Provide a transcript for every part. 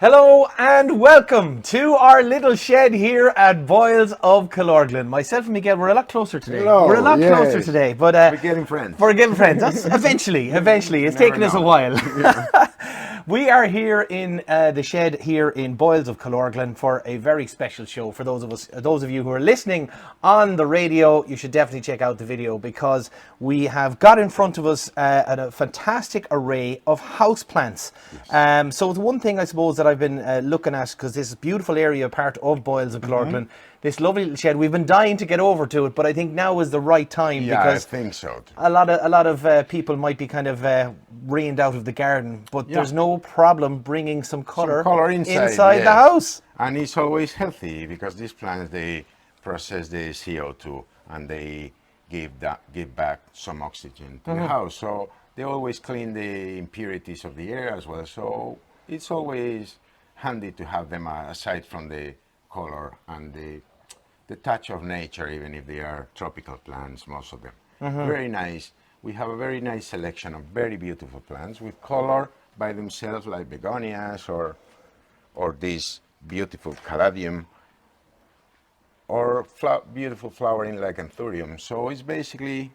Hello and welcome to our little shed here at Boyles of Killorglin. Myself and Miguel, we're a lot closer today. Hello, We're a lot yes. closer today, but We're getting friends. We're getting friends. That's eventually. It's taken us a while. We are here in the shed here in Boyles of Killorglin for a very special show. For those of you who are listening on the radio, you should definitely check out the video because we have got in front of us a fantastic array of houseplants. Yes. So the one thing I suppose that I've been looking at, because this beautiful area part of Boyles of Killorglin, this lovely little shed, we've been dying to get over to it, but I think now is the right time because I think so. A lot of people might be kind of rained out of the garden, but there's no problem bringing some color inside the house. And it's always healthy because these plants, they process the CO2 and they give back some oxygen to the house. So they always clean the impurities of the air as well. So it's always handy to have them aside from the color and the touch of nature, even if they are tropical plants, most of them. Very nice. We have a very nice selection of very beautiful plants with color by themselves, like begonias or this beautiful caladium, or beautiful flowering like anthurium. So it's basically,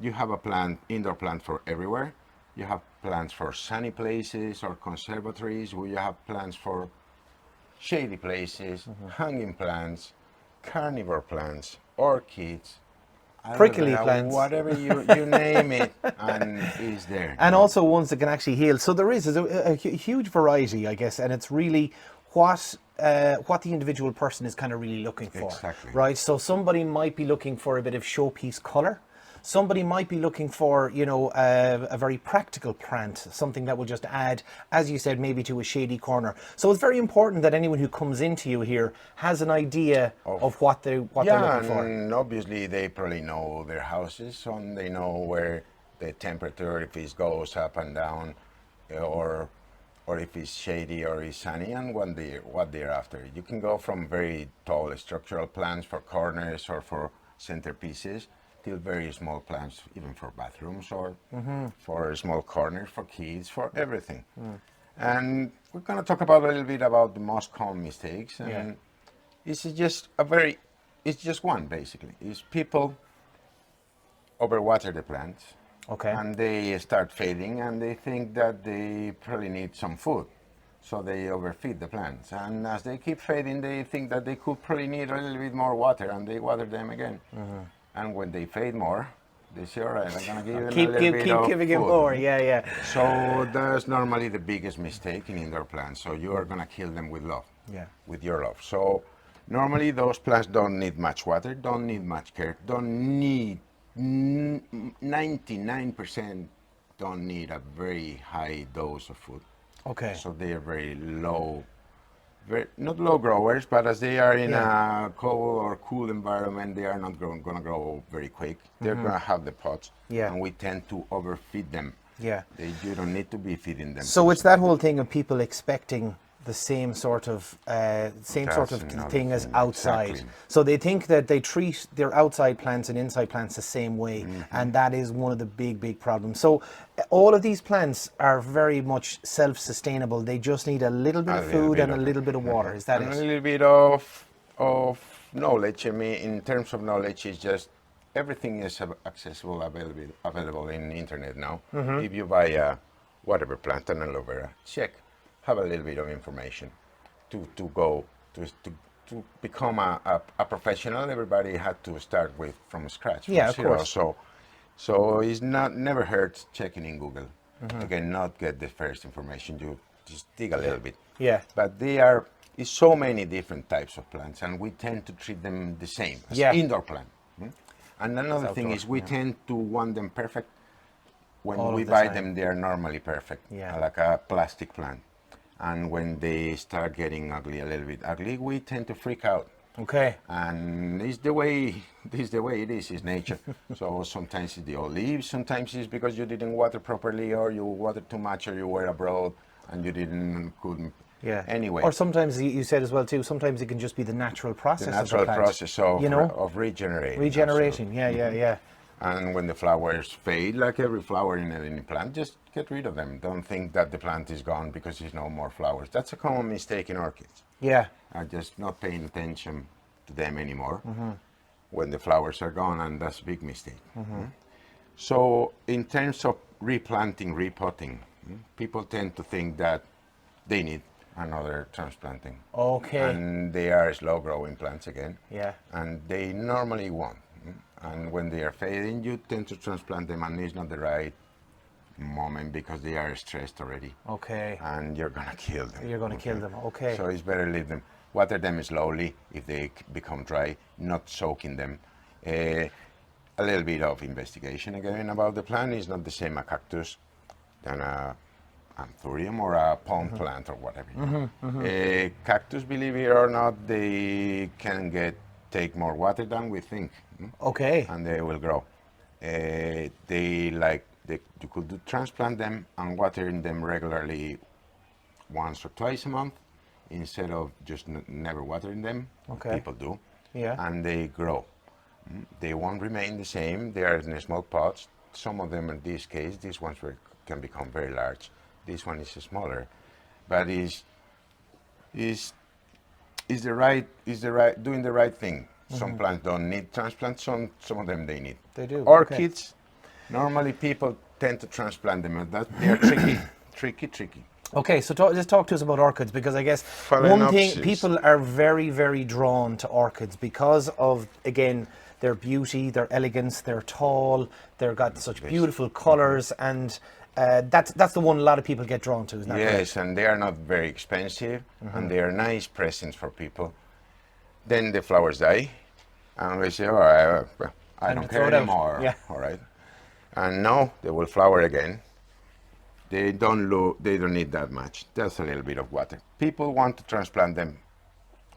you have a indoor plant for everywhere. You have plants for sunny places or conservatories, where you have plants for shady places, hanging plants, carnivore plants, orchids, prickly plants, whatever you name it, and is there. And also ones that can actually heal. So there is a huge variety, I guess, and it's really what the individual person is kind of really looking for. Exactly. Right. So somebody might be looking for a bit of showpiece color. Somebody might be looking for, a very practical plant, something that will just add, as you said, maybe to a shady corner. So it's very important that anyone who comes into you here has an idea of what they're looking for. And obviously they probably know their houses, and they know where the temperature, if it goes up and down, or if it's shady or it's sunny, and what they're after. You can go from very tall structural plants for corners or for centerpieces, till very small plants, even for bathrooms or for small corners for kids, for everything. And we're going to talk about a little bit about the most common mistakes. And it's just one basically. Is people overwater the plants, and they start fading, and they think that they probably need some food. So they overfeed the plants, and as they keep fading, they think that they could probably need a little bit more water, and they water them again. And when they fade more, they say, all right, I'm going to give them a little bit of keep giving it food. more, yeah. So that's normally the biggest mistake in indoor plants. So you are going to kill them with love, with your love. So normally those plants don't need much water, don't need much care, don't need 99% don't need a very high dose of food. So they are very low. Not low growers, but as they are in a cold or cool environment, they are not going to grow very quick. They're going to have the pots, and we tend to overfeed them. You don't need to be feeding them. So it's that whole thing of people expecting the same sort of thing as outside. Exactly. So they think that they treat their outside plants and inside plants the same way, and that is one of the big problems. So all of these plants are very much self-sustainable. They just need a little bit of food and a little bit of water. Is that it? A little bit of knowledge. I mean, in terms of knowledge, it's just everything is accessible, available in the internet now. If you buy a whatever plant, an aloe vera, have a little bit of information to become a professional. Everybody had to start from scratch, from of zero. course. So it's never hurts checking in Google. Again, not get the first information. You just dig a little bit. But is so many different types of plants, and we tend to treat them the same as indoor plant. And another thing is we tend to want them perfect. When we buy them, they are normally perfect, like a plastic plant. And when they start getting a little bit ugly, we tend to freak out. And this is the way it is, it's nature. So sometimes it's the old leaves, sometimes it's because you didn't water properly, or you watered too much, or you were abroad and you couldn't. Anyway. Or sometimes you said as well too, sometimes it can just be the natural process of the plant. Of regenerating. Regeneration, yeah. And when the flowers fade, like every flower in any plant, just get rid of them. Don't think that the plant is gone because there's no more flowers. That's a common mistake in orchids. Yeah. Just not paying attention to them anymore when the flowers are gone, and that's a big mistake. So in terms of replanting, repotting, people tend to think that they need another transplanting. Okay. And they are slow growing plants again. Yeah. And they normally won't. And when they are fading, you tend to transplant them, and it's not the right moment because they are stressed already. Okay. And you're gonna kill them. You're going to kill them. Okay. So it's better leave them. Water them slowly if they become dry, not soaking them. A little bit of investigation again about the plant. Is not the same a cactus than a anthurium or a palm plant or whatever. A cactus, believe it or not, they can take more water than we think. Okay. And they will grow. You could transplant them and watering them regularly once or twice a month instead of just never watering them. Okay. People do. Yeah. And they grow. They won't remain the same. They are in small pots. Some of them, in this case, these ones can become very large. This one is smaller, but is doing the right thing. Some plants don't need transplants. Some of them they need. They do. Orchids, normally people tend to transplant them, and they are tricky. Okay, so just talk to us about orchids, because I guess one thing, people are very, very drawn to orchids because of, again, their beauty, their elegance, they're tall, they've got such beautiful colours, and that's the one a lot of people get drawn to, isn't that correct? Yes, and they are not very expensive, and they are nice presents for people. Then the flowers die, and we say, oh, I don't care anymore. Yeah. All right. And now they will flower again. They don't need that much. Just a little bit of water. People want to transplant them.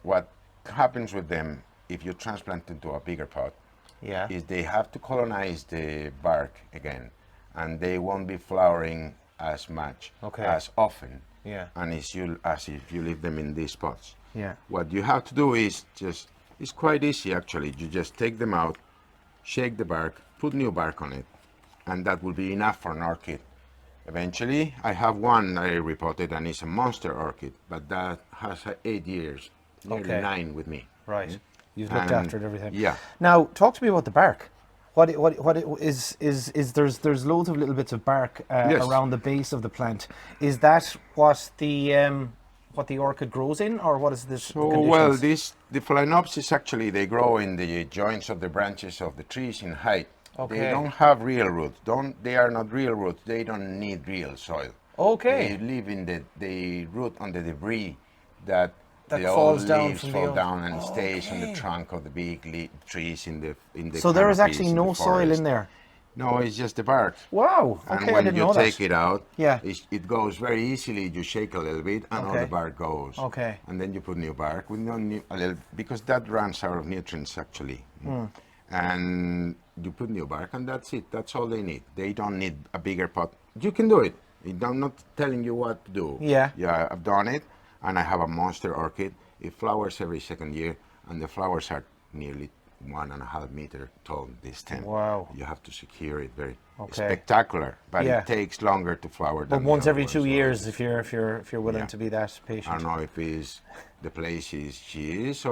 What happens with them if you transplant into a bigger pot is they have to colonize the bark again, and they won't be flowering as much, as often, and as if you leave them in these pots. What you have to do is it's quite easy actually. You just take them out, shake the bark, put new bark on it, and that will be enough for an orchid. Eventually, I have one I repotted, and it's a monster orchid, but that has 8 years, nearly 9 with me. Right. You've looked after it, everything. Yeah. Now, talk to me about the bark. What there's loads of little bits of bark around the base of the plant. Is that what the orchid grows in, or what is this? So, well, the phalaenopsis actually, they grow in the joints of the branches of the trees in height. Okay. They don't have real roots. They are not real roots. They don't need real soil. Okay. They live they root on the debris that the falls old down leaves from fall down and stays on the trunk of the big trees in the. So there is actually no soil in there. No, it's just the bark. Wow. Okay, and when you take it out, yeah, it goes very easily. You shake a little bit, and all the bark goes. Okay. And then you put new bark with a little, because that runs out of nutrients actually. And you put new bark, and that's it. That's all they need. They don't need a bigger pot. You can do it. I'm not telling you what to do. Yeah. Yeah, I've done it, and I have a monster orchid. It flowers every second year, and the flowers are nearly 1.5 meter tall. This stem. Wow. You have to secure it very spectacular, but it takes longer to flower. But once every 2 years, if you're willing to be that patient. I don't know if it's the place she is,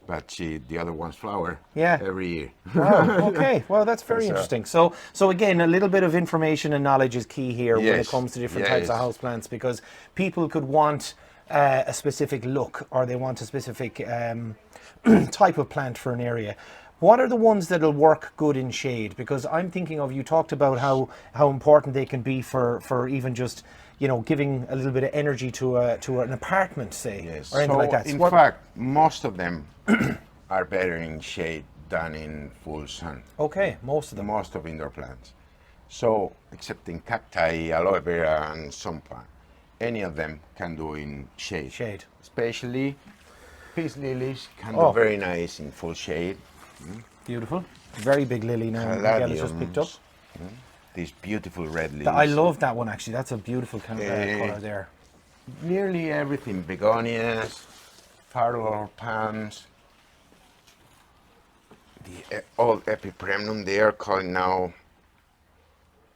but the other ones flower every year. Wow. Okay. Well, that's very interesting. So again, a little bit of information and knowledge is key here when it comes to different types of houseplants, because people could want a specific look, or they want a specific type of plant for an area. What are the ones that'll work good in shade? Because I'm thinking of, you talked about how important they can be for even just, giving a little bit of energy to an apartment, say, or anything like that. In fact, most of them are better in shade than in full sun. Okay, most of them. Most of indoor plants. So, except in cacti, aloe vera, and some plant, any of them can do in shade. Shade. Especially peace lilies can do very nice in full shade. Beautiful. Very big lily now. Miguel has just picked up. These beautiful red lilies. I love that one actually. That's a beautiful colour there. Nearly everything. Begonias, parlor palms. the old Epipremnum, they are calling now,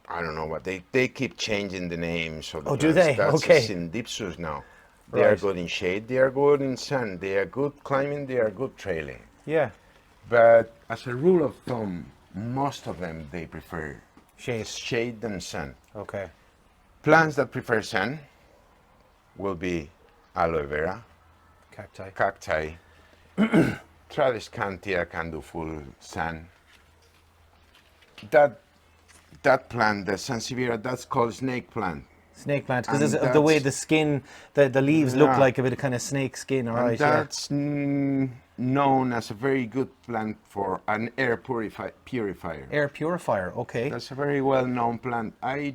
I don't know what, they keep changing the names of the Oh, do plants. they? That's Okay. Syndipsus now. They are Right. good in shade, they are good in sun, they are good climbing, they are good trailing. Yeah. But as a rule of thumb, most of them, they prefer Shade. shade than sun. Okay. Plants that prefer sun will be aloe vera, Cacti. cacti, Tradescantia can do full sun. That plant, the Sansevieria, that's called snake plant. Snake plant, because And of the way that's- the skin, the leaves look Yeah. like a bit of kind of snake skin, all And right, yeah. that's known as a very good plant for an air purifier. Air purifier, okay. That's a very well-known plant. I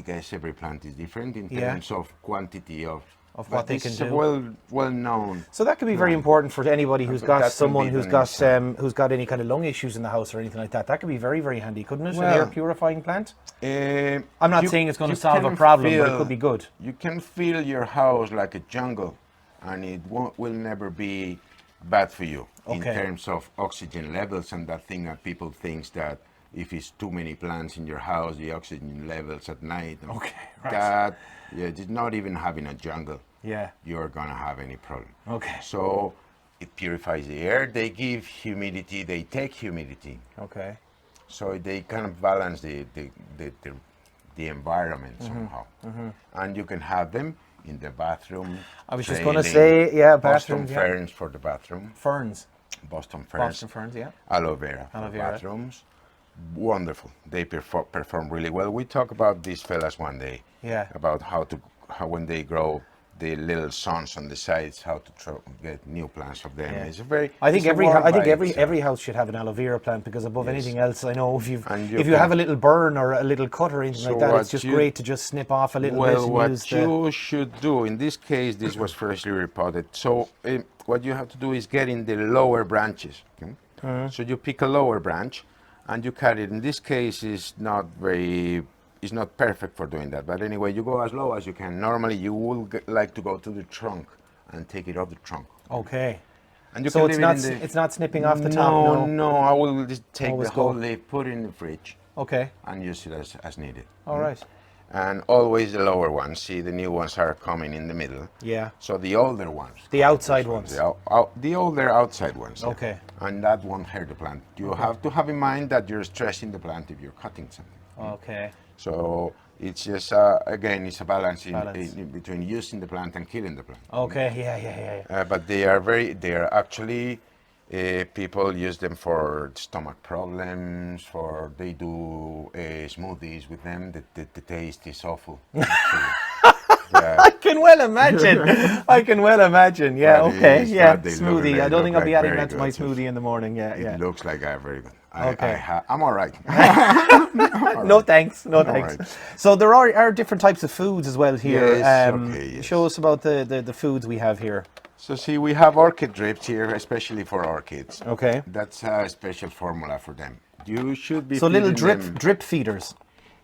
guess every plant is different in Yeah. terms of quantity of Of but what they this can is do. a well-known. So that could be very plant. important for anybody who's But got that can someone be who's done got inside. who's got any kind of lung issues in the house or anything like that. That could be very, very handy, couldn't it? An Well, air purifying plant. I'm I'm not saying it's going to solve a problem, but it could be good. You can feel your house like a jungle, and it will never be bad for you in Okay. terms of oxygen levels and that thing that people thinks that if it's too many plants in your house, the oxygen levels at night. And Okay, right. That it's not even having a jungle. Yeah. You're gonna have any problem. Okay. So it purifies the air. They give humidity. They take humidity. Okay. So they kind of balance the environment Mm-hmm. somehow. And you can have them in the bathroom. I was just going to trailing, say, yeah, Boston bathrooms, yeah. ferns for the bathroom. Ferns. Boston ferns. Boston ferns, yeah. Aloe vera Aloe for vera. bathrooms. Wonderful. They perform really well. We talk about these fellas one day. Yeah. About how when they grow, the little sons on the sides, how to get new plants of them. Yeah. It's a very. I think it's a every work I think by every itself. every house should have an aloe vera plant, because above Yes. anything else, I know if And you you can- have a little burn or a little cut or anything So like that, what it's just you- great to just snip off a little bit Well, and what use the. you should do, in this case, this was freshly repotted. So what you have to do is get in the lower branches. Okay? So you pick a lower branch and you cut it. In this case, it's not perfect for doing that. But anyway, you go as low as you can. Normally, you will like to go to the trunk and take it off the trunk. Okay. And you So can it's leave not it in the... it's not snipping off the top. No. No, I will just take Always the whole go. leaf, put it in the fridge, Okay. and use it as needed. All right. And always the lower ones. See, the new ones are coming in the middle. Yeah. So the older ones. The outside ones. The older outside ones. yeah. Okay. And that won't hurt the plant. You have to have in mind that you're stressing the plant if you're cutting something. Okay. So it's just, again, it's a balance, Balance. in between using the plant and killing the plant. Okay. Yeah. But they are actually, people use them for stomach problems, they do smoothies with them. The taste is awful. Yeah. I can well imagine. I can well imagine. Yeah. But Okay. it's Yeah. not- they look- Smoothie. they I don't look think I'll be like adding very that to my good. smoothie in the morning. Yeah. It Yeah. looks like a very good. Okay. I'm all right. No thanks. No thanks. right. So there are different types of foods as well here. Yes, okay, yes. Show us about the foods we have here. So see, we have orchid drips here, especially for orchids. Okay. That's a special formula for them. You should be So little feeding them- drip feeders.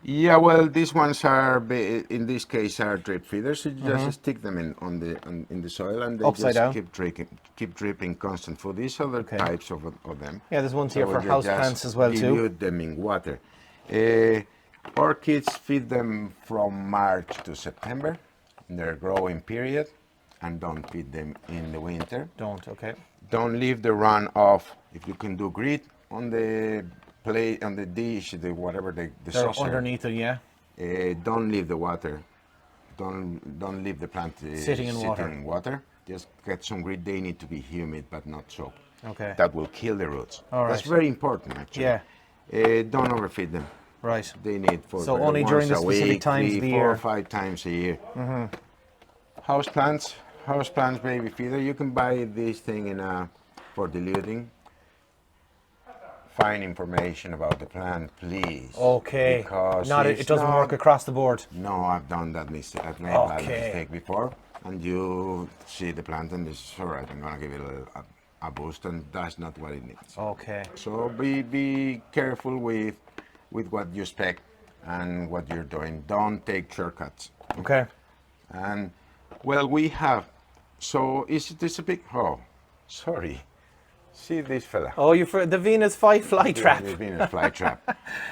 Yeah, well, these ones are in this case are drip feeders. So you just stick them in the soil and they Upside just down. keep dripping constant food. These other Okay. types of them. Yeah, there's ones here So for you house just plants as well too. dilute them in water. Orchids feed them from March to September, in their growing period, and don't feed them in the winter. Don't. Okay. Don't leave the run off. If you can do grit on the plate, on the dish, whatever the They're saucer. underneath it. Yeah. Don't leave the water. Don't leave the plant Sitting in water. Just get some grit. They need to be humid, but not soaked. Okay. That will kill the roots. All That's right. very important, actually. Yeah. Don't overfeed them. Right. They need food. So only during the specific times of the 4 year. or 5 times a year. Houseplants baby feeder. You can buy this thing for diluting. Find information about the plant, please. Okay. Because It doesn't work across the board. No, I've done that mistake. I've made that Okay. mistake before. And you see the plant and it's all right. I'm gonna give it a boost, and that's not what it needs. Okay. So be careful with what you expect and what you're doing. Don't take shortcuts. Okay. And well, we have. So is this a big? Oh, sorry. See this fella. Oh, the Venus flytrap. The Venus flytrap.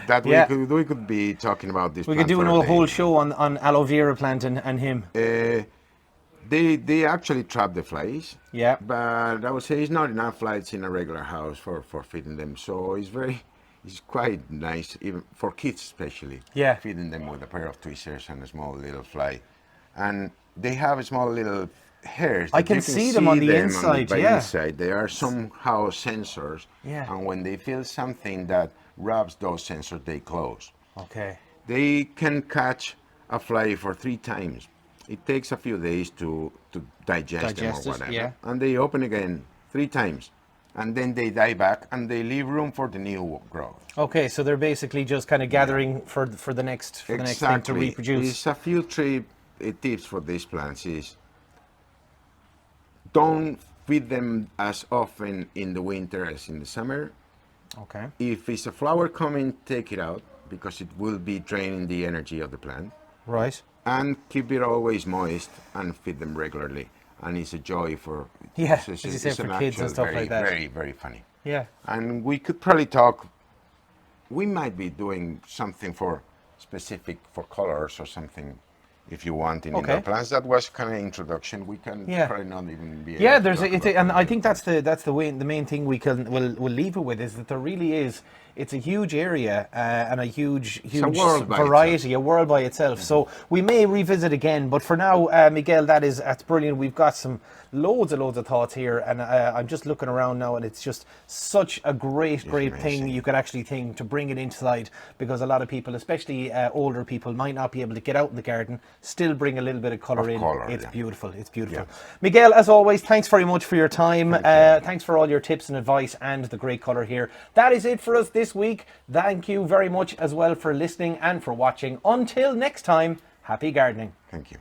That Yeah. we could be talking about this. We could do a whole show on aloe vera plant and him. They actually trap the flies. Yeah. But I would say it's not enough flies in a regular house for feeding them. So it's quite nice, even for kids especially. Yeah. Feeding them with a pair of tweezers and a small little fly. And they have small little hairs. I can see them on the inside, yeah. Inside. They are somehow sensors. Yeah. And when they feel something that rubs those sensors, they close. Okay. They can catch a fly for 3 times. It takes a few days to digest them or whatever. Yeah. And they open again 3 times. And then they die back and they leave room for the new growth. Okay, so they're basically just kind of gathering for the next thing to reproduce. It's a few tips for these plants is don't feed them as often in the winter as in the summer. Okay. If it's a flower coming, take it out because it will be draining the energy of the plant. Right. And keep it always moist and feed them regularly. And it's a joy for as you said, for kids and stuff like that. Very, very funny. Yeah. And we could probably talk. We might be doing something for specific for colors or something. If you want in indoor plants, that was kind of introduction. We can probably not even be. Yeah, and I think that's the main thing we'll leave it with is that there really is. It's a huge area and a huge variety, a world by itself. Mm-hmm. So we may revisit again, but for now, Miguel, that's brilliant. We've got some loads of thoughts here, and I'm just looking around now, and it's just such a great thing you could actually think to bring it inside, because a lot of people, especially older people, might not be able to get out in the garden, still bring a little bit of colour in. It's beautiful. It's beautiful. Yeah. Miguel, as always, thanks very much for your time. Thanks for all your tips and advice and the great colour here. That is it for us this week. Thank you very much as well for listening and for watching. Until next time, happy gardening. Thank you.